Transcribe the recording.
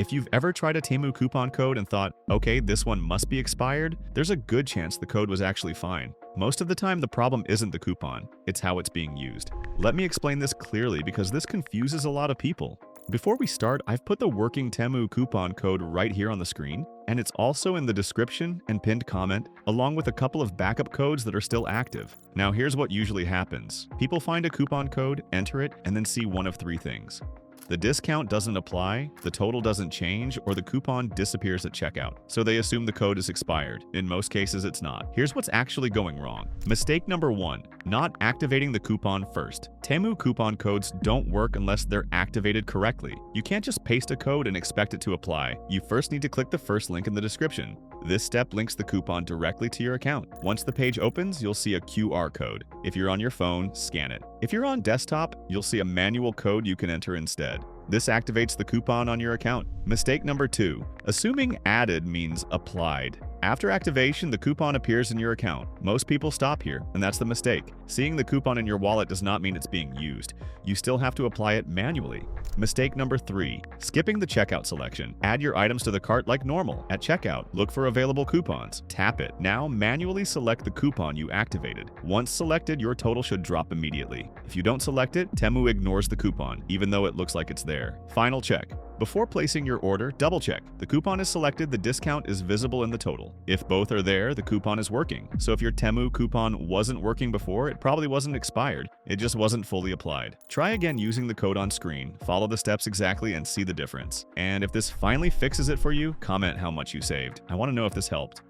If you've ever tried a Temu coupon code and thought, okay, this one must be expired, there's a good chance the code was actually fine. Most of the time, the problem isn't the coupon, it's how it's being used. Let me explain this clearly because this confuses a lot of people. Before we start, I've put the working Temu coupon code right here on the screen, and it's also in the description and pinned comment, along with a couple of backup codes that are still active. Now here's what usually happens. People find a coupon code, enter it, and then see one of three things. The discount doesn't apply, the total doesn't change, or the coupon disappears at checkout. So they assume the code is expired. In most cases, it's not. Here's what's actually going wrong. Mistake number 1, not activating the coupon first. Temu coupon codes don't work unless they're activated correctly. You can't just paste a code and expect it to apply. You first need to click the first link in the description. This step links the coupon directly to your account. Once the page opens, you'll see a QR code. If you're on your phone, scan it. If you're on desktop, you'll see a manual code you can enter instead. This activates the coupon on your account. Mistake number 2, assuming added means applied. After activation, the coupon appears in your account. Most people stop here, and that's the mistake. Seeing the coupon in your wallet does not mean it's being used. You still have to apply it manually. Mistake number 3, skipping the checkout selection. Add your items to the cart like normal. At checkout, look for available coupons. Tap it. Now manually select the coupon you activated. Once selected, your total should drop immediately. If you don't select it, Temu ignores the coupon, even though it looks like it's there. Final check. Before placing your order, double-check. The coupon is selected, the discount is visible in the total. If both are there, the coupon is working. So if your Temu coupon wasn't working before, it probably wasn't expired. It just wasn't fully applied. Try again using the code on screen, follow the steps exactly, and see the difference. And if this finally fixes it for you, comment how much you saved. I want to know if this helped.